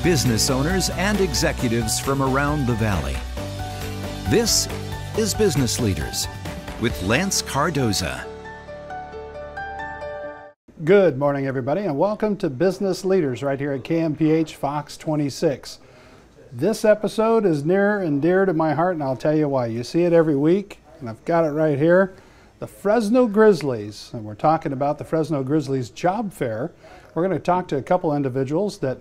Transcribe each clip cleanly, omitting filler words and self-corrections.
business owners and executives from around the Valley. This is Business Leaders with Lance Cardoza. Good morning, everybody, and welcome to Business Leaders right here at KMPH Fox 26. This episode is near and dear to my heart, and I'll tell you why. You see it every week, and I've got it right here. The Fresno Grizzlies, and we're talking about the Fresno Grizzlies Job Fair. We're going to talk to a couple individuals that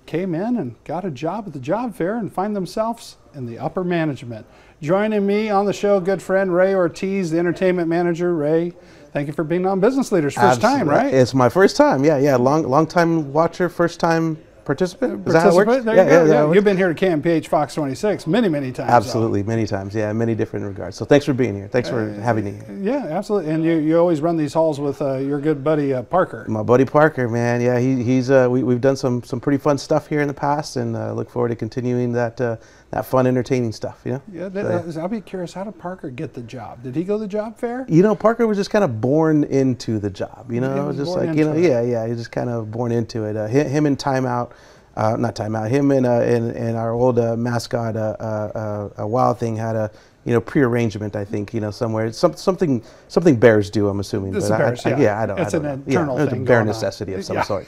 came in and got a job at the job fair and find themselves in the upper management. Joining me on the show, good friend Ray Ortiz, the entertainment manager. Ray, thank you for being on Business Leaders. First time, right? It's my first time. Yeah. Long time watcher, first time participant. Is that how it works? There you go. You've been here to KMPH Fox 26 many times. Absolutely, many times. Yeah, many different regards. So thanks for being here. Thanks for having me here. Yeah, absolutely. And you always run these halls with your good buddy Parker. My buddy Parker, man. Yeah, he's we've done some pretty fun stuff here in the past, and look forward to continuing that fun, entertaining stuff. You know. Yeah. I'll be curious. How did Parker get the job? Did he go to the job fair? You know, Parker was just kind of born into the job. You know, was just born like into he was just kind of born into it. Him and Him and our old mascot, Wild Thing, had a prearrangement. I think somewhere. Something bears do. I'm assuming. It's but bears, I don't. It's an internal thing. It's a bare necessity of some sort.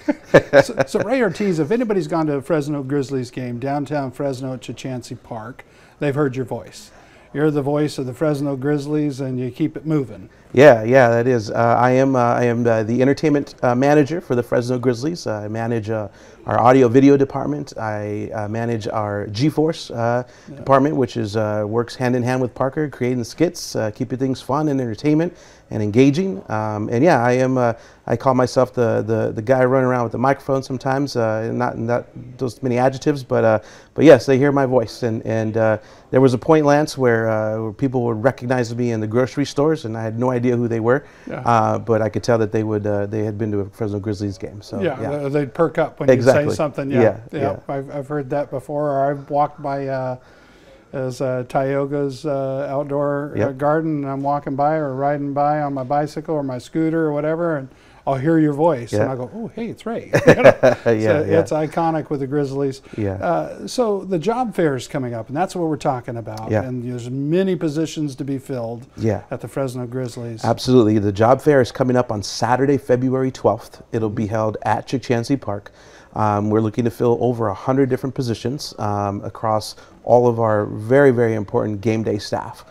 So Ray Ortiz, if anybody's gone to a Fresno Grizzlies game downtown Fresno at Chachansey Park, they've heard your voice. You're the voice of the Fresno Grizzlies, and you keep it moving. Yeah, that is. I am the entertainment manager for the Fresno Grizzlies. I manage our audio-video department. I manage our G-Force department, which is works hand in hand with Parker, creating skits, keeping things fun and entertainment and engaging. I call myself the guy running around with the microphone sometimes. Not those many adjectives, but yes, they hear my voice. And there was a point, Lance, where people would recognize me in the grocery stores, and I had no idea who they were. Yeah. But I could tell that they had been to a Fresno Grizzlies game. So they'd perk up when you say something. Yeah. I've heard that before. Or I've walked by as Tioga's outdoor garden, and I'm walking by or riding by on my bicycle or my scooter or whatever, and I'll hear your voice, and I go, "Oh, hey, it's Ray." It's iconic with the Grizzlies. So the job fair is coming up, and that's what we're talking about. And there's many positions to be filled at the Fresno Grizzlies. Absolutely. The job fair is coming up on Saturday, February 12th. It'll be held at Chachansey Park. We're looking to fill over 100 different positions across all of our very important game day staff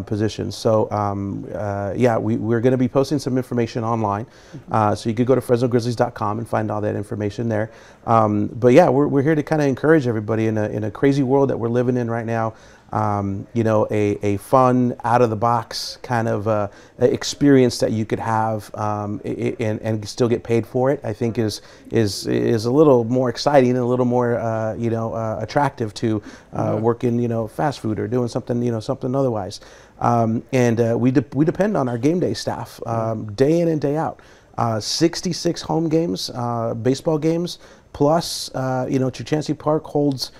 positions. So we're going to be posting some information online. So you could go to FresnoGrizzlies.com and find all that information there. We're here to kind of encourage everybody in a crazy world that we're living in right now. A fun, out of the box kind of experience that you could have and still get paid for it, I think is a little more exciting and a little more attractive to working fast food or doing something something otherwise. We depend on our game day staff day in and day out. 66 home games, baseball games, plus Chachansey Park holds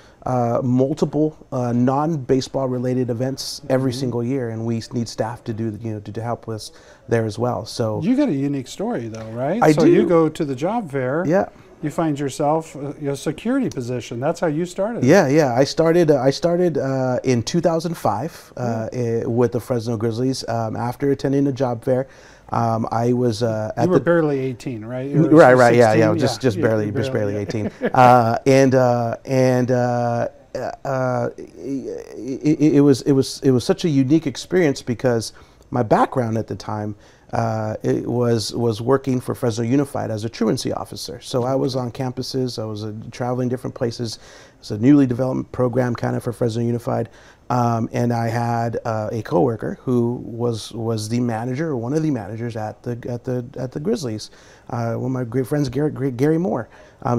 multiple non-baseball related events every single year, and we need staff to do to help us there as well. So you got a unique story though, right? I do. You go to the job fair. Yeah. You find yourself a security position. That's how you started. Yeah. I started in 2005 with the Fresno Grizzlies after attending the job fair. I was you were barely 18, right? Right. 16? Yeah. Just barely 18. It was such a unique experience because my background at the time it was working for Fresno Unified as a truancy officer. So I was on campuses. I was traveling different places. It's a newly developed program kind of for Fresno Unified. And I had a coworker who was the manager, or one of the managers at the Grizzlies. One of my great friends, Gary Moore,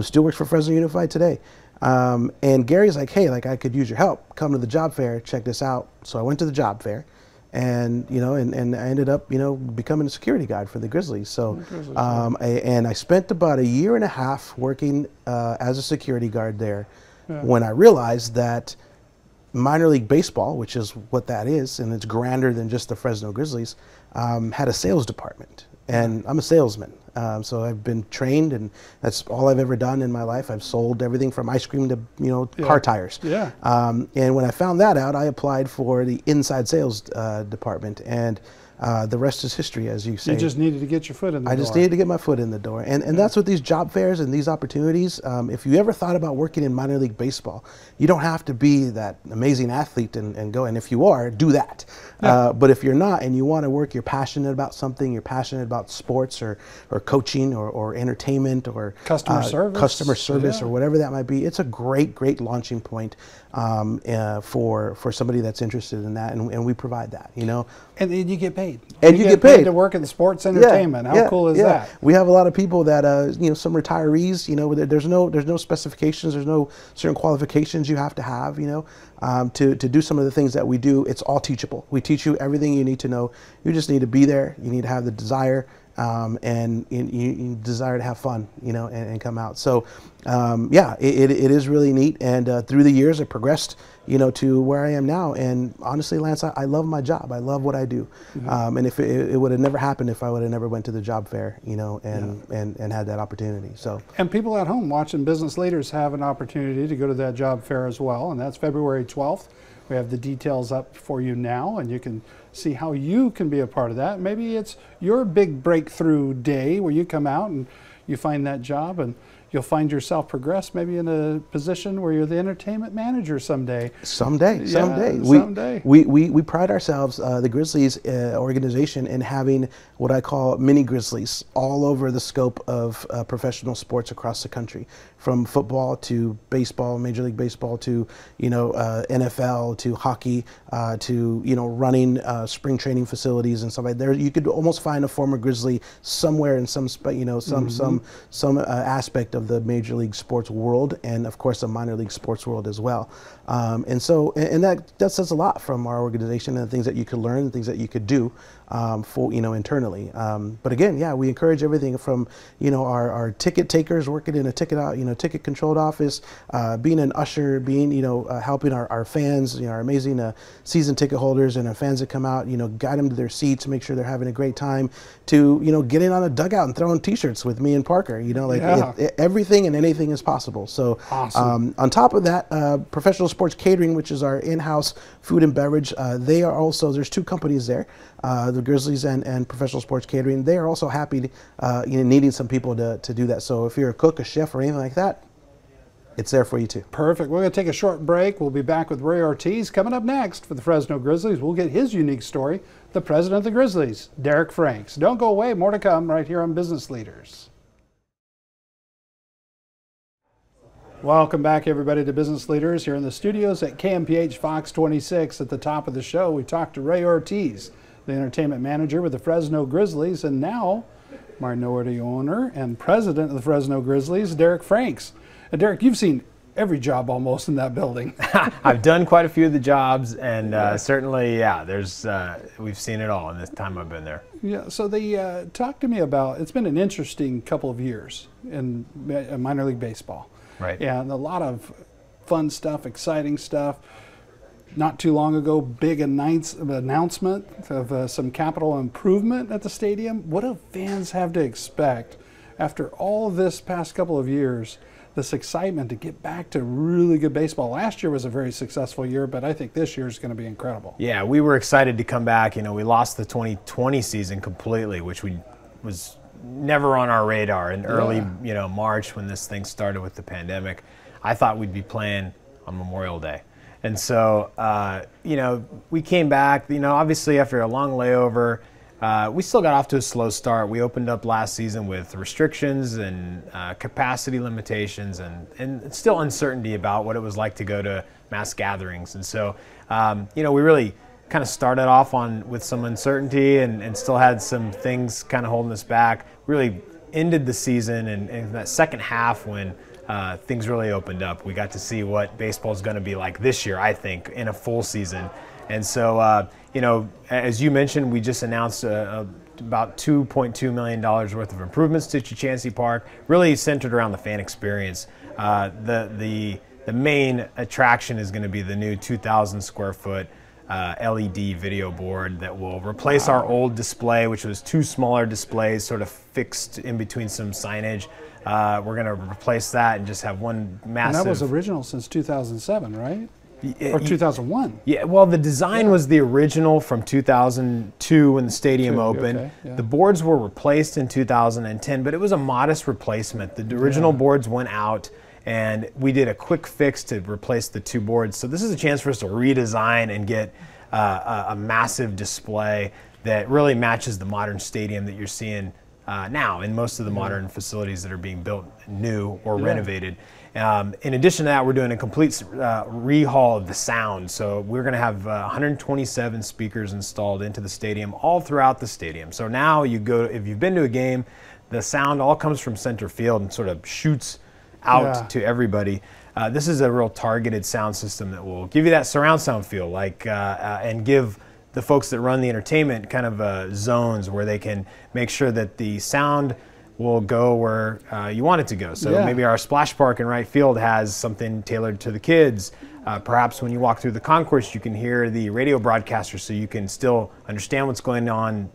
still works for Fresno Unified today. And Gary's like, "Hey, I could use your help. Come to the job fair. Check this out." So I went to the job fair, and I ended up becoming a security guard for the Grizzlies. So I spent about a year and a half working as a security guard there, when I realized that minor league baseball, which is what that is, and it's grander than just the Fresno Grizzlies, had a sales department. and I'm a salesman. So I've been trained, and that's all I've ever done in my life. I've sold everything from ice cream to car tires. Yeah. And when I found that out, I applied for the inside sales department, and the rest is history, as you say. You just needed to get your foot in the door. I just needed to get my foot in the door. And that's what these job fairs and these opportunities, if you ever thought about working in minor league baseball, you don't have to be that amazing athlete and go. And if you are, do that. Yeah. But if you're not and you want to work, you're passionate about something, you're passionate about sports or coaching or entertainment or customer service or whatever that might be, it's a great launching point for somebody that's interested in that. And we provide that, And then you get paid. And you get paid to work in sports entertainment. How cool is that? We have a lot of people that, some retirees, there's no specifications, there's no certain qualifications you have to have, to do some of the things that we do. It's all teachable. We teach you everything you need to know. You just need to be there. You need to have the desire. And you desire to have fun, and come out. So, it is really neat. And through the years, I progressed, to where I am now. And honestly, Lance, I love my job. I love what I do. Mm-hmm. And if it would have never happened if I would have never went to the job fair, and had that opportunity. So. And people at home watching Business Leaders have an opportunity to go to that job fair as well, and that's February 12th. We have the details up for you now, and you can see how you can be a part of that. Maybe it's your big breakthrough day where you come out and you find that job, and you'll find yourself progress maybe in a position where you're the entertainment manager someday. Someday. We pride ourselves, the Grizzlies organization, in having what I call mini Grizzlies all over the scope of professional sports across the country, from football to baseball, Major League Baseball, to NFL, to hockey, to running spring training facilities and stuff like that. There, you could almost find a former Grizzly somewhere in some aspect of the Major League sports world, and of course the minor league sports world as well. And that says a lot from our organization, and the things that you could learn, the things that you could do for internally. But again, we encourage everything from our ticket takers working in a ticket controlled office, being an usher, being helping our fans, our amazing season ticket holders and our fans that come out, guide them to their seats, make sure they're having a great time, to getting on a dugout and throwing T-shirts with me and Parker. Everything and anything is possible. So awesome. On top of that, Professional Sports Catering, which is our in-house food and beverage, they are also, there's two companies there, the Grizzlies and Professional Sports Catering. They are also happy needing some people to do that. So if you're a cook, a chef, or anything like that, it's there for you too. Perfect. We're going to take a short break. We'll be back with Ray Ortiz. Coming up next for the Fresno Grizzlies, we'll get his unique story, the president of the Grizzlies, Derek Franks. Don't go away. More to come right here on Business Leaders. Welcome back, everybody, to Business Leaders here in the studios at KMPH Fox 26. At the top of the show, we talked to Ray Ortiz, the entertainment manager with the Fresno Grizzlies, and now minority owner and president of the Fresno Grizzlies, Derek Franks. Derek, you've seen every job almost in that building. I've done quite a few of the jobs, and certainly, there's we've seen it all in this time I've been there. Yeah, so they talked to me about, it's been an interesting couple of years in minor league baseball. Right. And a lot of fun stuff, exciting stuff. Not too long ago, big announcement of some capital improvement at the stadium. What do fans have to expect after all this past couple of years, this excitement to get back to really good baseball? Last year was a very successful year, but I think this year is going to be incredible. Yeah, we were excited to come back. We lost the 2020 season completely, which was never on our radar in early March when this thing started with the pandemic. I thought we'd be playing on Memorial Day. And so, we came back, obviously after a long layover. We still got off to a slow start. We opened up last season with restrictions and capacity limitations and still uncertainty about what it was like to go to mass gatherings. And so, we really kind of started off with some uncertainty and still had some things kind of holding us back. Really ended the season and in that second half when things really opened up. We got to see what baseball is going to be like this year, I think, in a full season. And so, as you mentioned, we just announced about $2.2 million worth of improvements to Chachansey Park, really centered around the fan experience. The main attraction is going to be the new 2,000 square foot LED video board that will replace our old display, which was 2 smaller displays sort of fixed in between some signage. We're going to replace that and just have one massive... And that was original since 2007, right? Or 2001. Yeah, well, the design was the original from 2002 when the stadium opened. Okay, yeah. The boards were replaced in 2010, but it was a modest replacement. The original boards went out, and we did a quick fix to replace the 2 boards. So this is a chance for us to redesign and get a massive display that really matches the modern stadium that you're seeing now in most of the modern facilities that are being built new or renovated. In addition to that, we're doing a complete rehaul of the sound. So we're going to have 127 speakers installed into the stadium, all throughout the stadium. So now you go, if you've been to a game, the sound all comes from center field and sort of shoots out to everybody. This is a real targeted sound system that will give you that surround sound feel, and give the folks that run the entertainment kind of zones where they can make sure that the sound will go where you want it to go. So maybe our splash park in right field has something tailored to the kids. Perhaps when you walk through the concourse, you can hear the radio broadcaster so you can still understand what's going on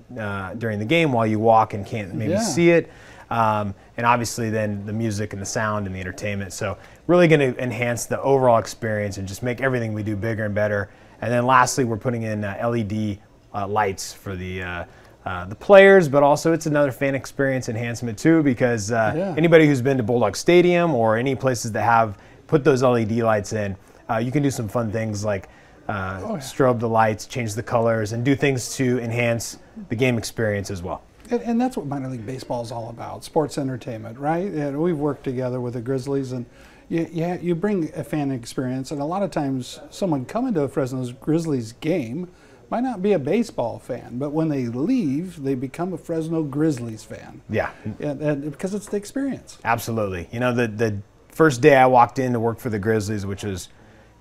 during the game while you walk and can't maybe see it. And obviously then the music and the sound and the entertainment. So really going to enhance the overall experience and just make everything we do bigger and better. And then lastly, we're putting in LED lights for the players, but also it's another fan experience enhancement too, because anybody who's been to Bulldog Stadium or any places that have put those LED lights in, you can do some fun things like strobe the lights, change the colors, and do things to enhance the game experience as well. And that's what minor league baseball is all about, sports entertainment, right? And we've worked together with the Grizzlies, and you bring a fan experience, and a lot of times someone coming to a Fresno Grizzlies game might not be a baseball fan, but when they leave, they become a Fresno Grizzlies fan. Yeah. And because it's the experience. Absolutely. You know, the first day I walked in to work for the Grizzlies, which was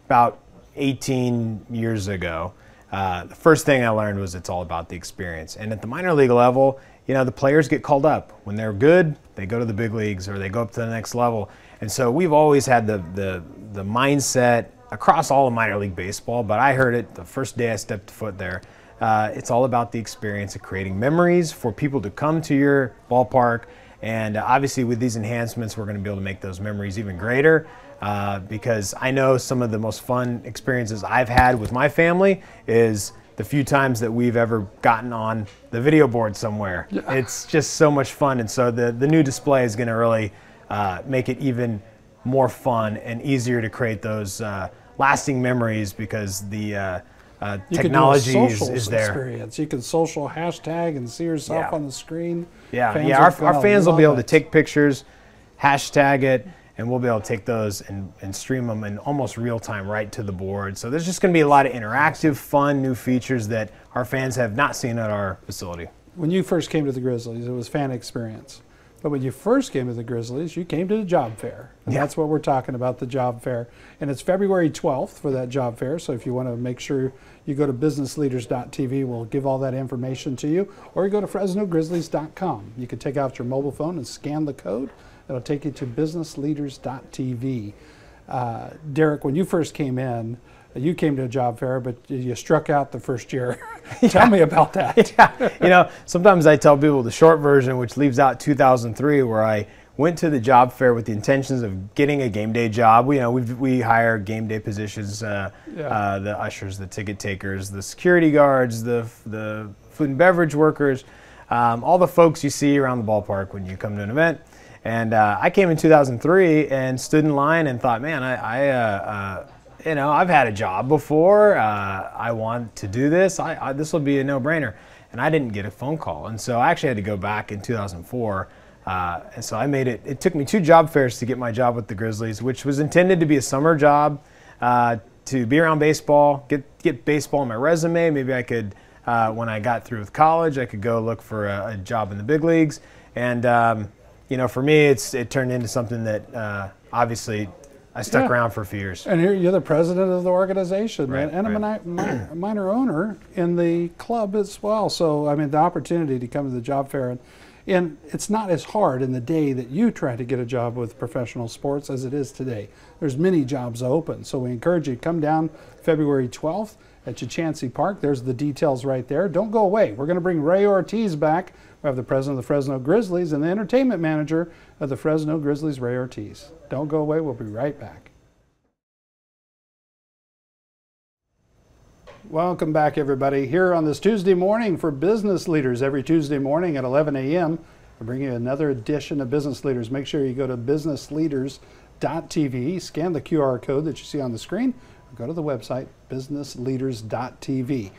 about 18 years ago, the first thing I learned was it's all about the experience. And at the minor league level, you know, the players get called up. When they're good, they go to the big leagues or they go up to the next level. And so we've always had the mindset across all of minor league baseball, but I heard it the first day I stepped foot there. It's all about the experience of creating memories for people to come to your ballpark. And obviously with these enhancements, we're going to be able to make those memories even greater, because I know some of the most fun experiences I've had with my family is the few times that we've ever gotten on the video board somewhere. It's just so much fun. And so the new display is going to really make it even more fun and easier to create those lasting memories, because the technology is there. Experience. You can social hashtag and see yourself on the screen. Our fans will be able to take pictures, hashtag it, and we'll be able to take those and stream them in almost real time right to the board. So there's just going to be a lot of interactive, fun, new features that our fans have not seen at our facility. When you first came to the Grizzlies, it was fan experience. But when you first came to the Grizzlies, you came to the job fair. And that's what we're talking about, the job fair. And it's February 12th for that job fair. So if you want to make sure you go to businessleaders.tv, we'll give all that information to you. Or you go to FresnoGrizzlies.com. You can take out your mobile phone and scan the code. It'll take you to businessleaders.tv. Derek, when you first came in, you came to a job fair, but you struck out the first year. Tell me about that. You know, sometimes I tell people the short version, which leaves out 2003, where I went to the job fair with the intentions of getting a game day job. We hire game day positions, the ushers, the ticket takers, the security guards, the food and beverage workers, all the folks you see around the ballpark when you come to an event. And I came in 2003 and stood in line and thought, man, I've had a job before. I want to do this. This will be a no-brainer. And I didn't get a phone call. And so I actually had to go back in 2004. And so I made it. It took me 2 job fairs to get my job with the Grizzlies, which was intended to be a summer job, to be around baseball, get baseball on my resume. Maybe I could, when I got through with college, I could go look for a job in the big leagues. And, for me, it turned into something that obviously I stuck around for a few years. And you're the president of the organization, and a minor owner in the club as well. So, I mean, the opportunity to come to the job fair And it's not as hard in the day that you try to get a job with professional sports as it is today. There's many jobs open. So we encourage you to come down February 12th at Chachansey Park. There's the details right there. Don't go away. We're going to bring Ray Ortiz back. We have the president of the Fresno Grizzlies and the entertainment manager of the Fresno Grizzlies, Ray Ortiz. Don't go away. We'll be right back. Welcome back, everybody. Here on this Tuesday morning for Business Leaders. Every Tuesday morning at 11 a.m., we bring you another edition of Business Leaders. Make sure you go to businessleaders.tv, scan the QR code that you see on the screen, or go to the website, businessleaders.tv.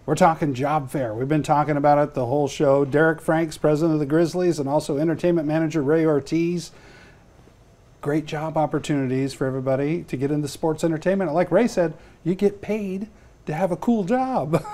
We're talking job fair. We've been talking about it the whole show. Derek Franks, president of the Grizzlies, and also entertainment manager Ray Ortiz. Great job opportunities for everybody to get into sports entertainment. Like Ray said, you get paid to have a cool job.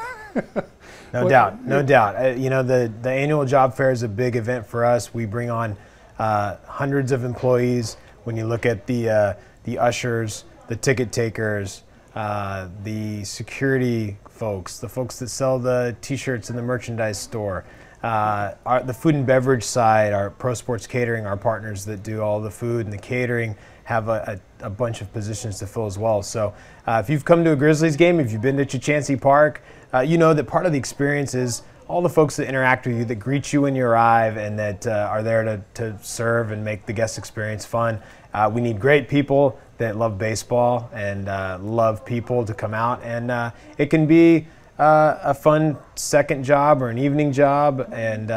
No doubt, no doubt. You know, the annual job fair is a big event for us. We bring on hundreds of employees. When you look at the ushers, the ticket takers, the security folks, the folks that sell the T-shirts in the merchandise store, the food and beverage side, our Pro Sports Catering, our partners that do all the food and the catering, have a bunch of positions to fill as well. So if you've come to a Grizzlies game, if you've been to Chachansey Park, you know that part of the experience is all the folks that interact with you, that greet you when you arrive, and that are there to serve and make the guest experience fun. We need great people that love baseball and love people to come out, and it can be a fun second job or an evening job, and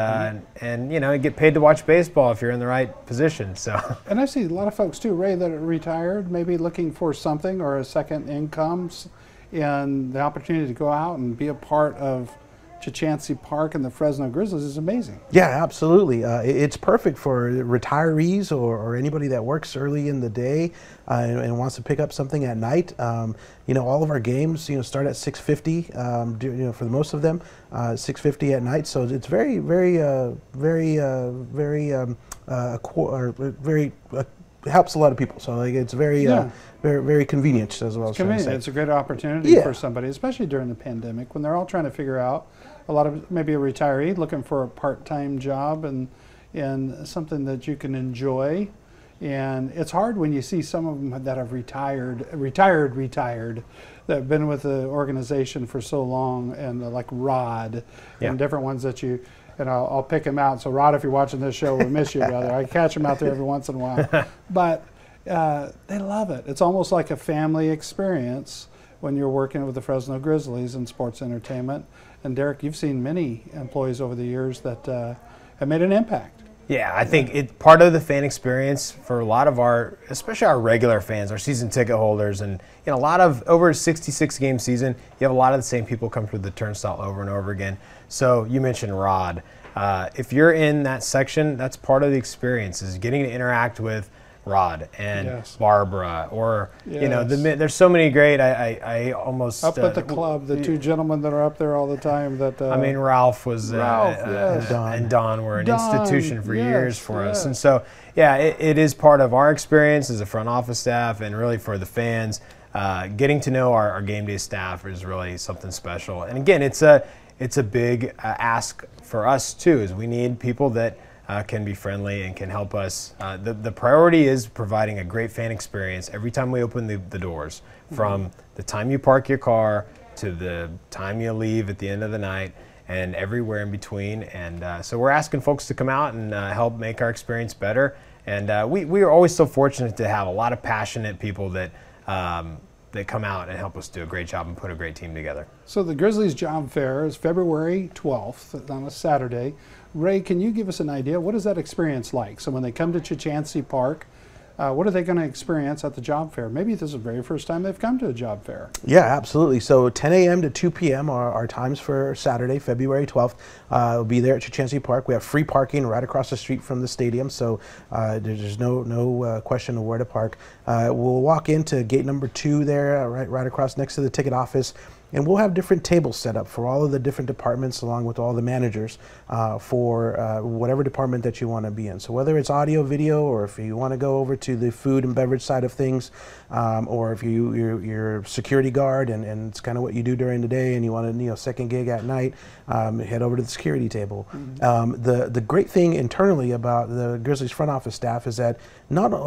you know, get paid to watch baseball if you're in the right position. So, and I see a lot of folks too, Ray, that are retired, maybe looking for something or a second income, and the opportunity to go out and be a part of Chachansey Park and the Fresno Grizzlies is amazing. Yeah, absolutely. It's perfect for retirees or anybody that works early in the day and wants to pick up something at night. You know, all of our games, you know, start at 6:50. You know, for most of them, 6:50 at night. So it's very helps a lot of people. So like it's very convenient as well. It's convenient. It's a great opportunity for somebody, especially during the pandemic when they're all trying to figure out. A lot of maybe a retiree looking for a part-time job and something that you can enjoy. And it's hard when you see some of them that have retired, that have been with the organization for so long, and like Rod and different ones that you. And I'll pick him out. So Rod, if you're watching this show, we miss you, brother. I catch him out there every once in a while. But they love it. It's almost like a family experience when you're working with the Fresno Grizzlies in sports entertainment. And Derek, you've seen many employees over the years that have made an impact. Yeah, I think it's part of the fan experience for a lot of our, especially our regular fans, our season ticket holders, and you know, a lot of over a 66-game season, you have a lot of the same people come through the turnstile over and over again. So you mentioned Rod. If you're in that section, that's part of the experience, is getting to interact with Rod and Barbara, or you know, there's so many great. I almost up at the club, the two gentlemen that are up there all the time. That I mean, Ralph was and Don were an institution for years for us, and so yeah, it is part of our experience as a front office staff, and really for the fans, getting to know our game day staff is really something special. And again, it's a big ask for us too, is we need people that can be friendly and can help us. The priority is providing a great fan experience every time we open the doors, from the time you park your car to the time you leave at the end of the night, and everywhere in between. And so we're asking folks to come out and help make our experience better. And we are always so fortunate to have a lot of passionate people that come out and help us do a great job and put a great team together. So the Grizzlies Job Fair is February 12th on a Saturday. Ray, can you give us an idea? What is that experience like? So when they come to Chachansey Park, what are they going to experience at the job fair? Maybe this is the very first time they've come to a job fair. Yeah, absolutely. So 10 a.m. to 2 p.m. are our times for Saturday, February 12th. We'll be there at Chachansey Park. We have free parking right across the street from the stadium, so there's no question of where to park. We'll walk into gate number 2 there, right across next to the ticket office. and we'll have different tables set up for all of the different departments along with all the managers for whatever department that you want to be in. So whether it's audio, video, or if you want to go over to the food and beverage side of things, or if you're security guard and it's kind of what you do during the day and you want to second gig at night, head over to the security table. The great thing internally about the Grizzlies front office staff is that not only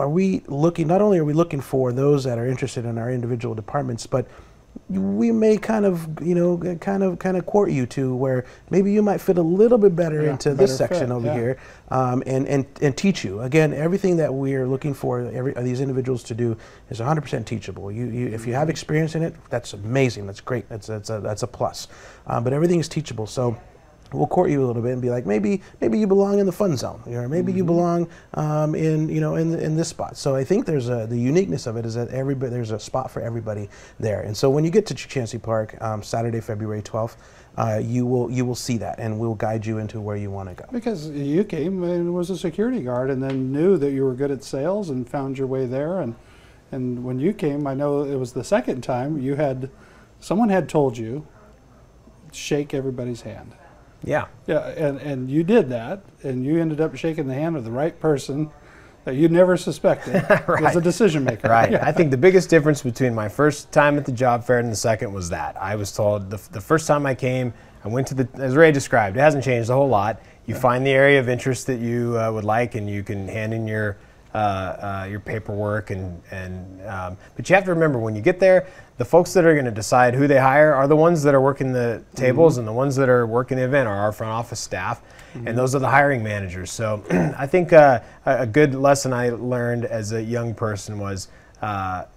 are we looking for those that are interested in our individual departments, but we may kind of court you to where maybe you might fit a little bit better into this section over here, and teach you. Again, everything that we're looking for these individuals to do is 100% teachable. If you have experience in it, that's amazing. That's great. That's a plus. But everything is teachable. So we'll court you a little bit and be like, maybe you belong in the fun zone, or maybe you belong in this spot. So I think there's the uniqueness of it is that there's a spot for everybody there. And so when you get to Chachansey Park Saturday, February 12th, you will see that, and we'll guide you into where you want to go. Because you came and was a security guard, and then knew that you were good at sales and found your way there. And when you came, I know it was the second time someone had told you, shake everybody's hand. Yeah. Yeah, and you did that, and you ended up shaking the hand of the right person that you never suspected was a decision maker. Right. Yeah. I think the biggest difference between my first time at the job fair and the second was that I was told the first time I came, I went to as Ray described, it hasn't changed a whole lot. You find the area of interest that you would like, and you can hand in your paperwork, but you have to remember when you get there, the folks that are going to decide who they hire are the ones that are working the tables, and the ones that are working the event are our front office staff, and those are the hiring managers. So I think a good lesson I learned as a young person was, they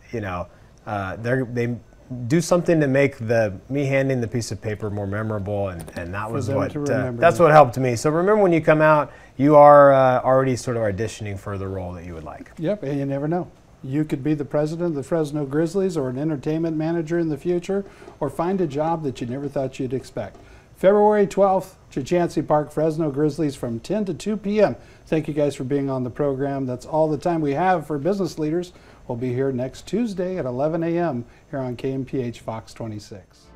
do something to make me handing the piece of paper more memorable, and that was that's what helped me. So remember, when you come out, you are already sort of auditioning for the role that you would like. Yep, and you never know. You could be the president of the Fresno Grizzlies or an entertainment manager in the future, or find a job that you never thought you'd expect. February 12th, Chachansey Park, Fresno Grizzlies from 10 to 2 p.m. Thank you guys for being on the program. That's all the time we have for Business Leaders. We'll be here next Tuesday at 11 a.m. here on KMPH Fox 26.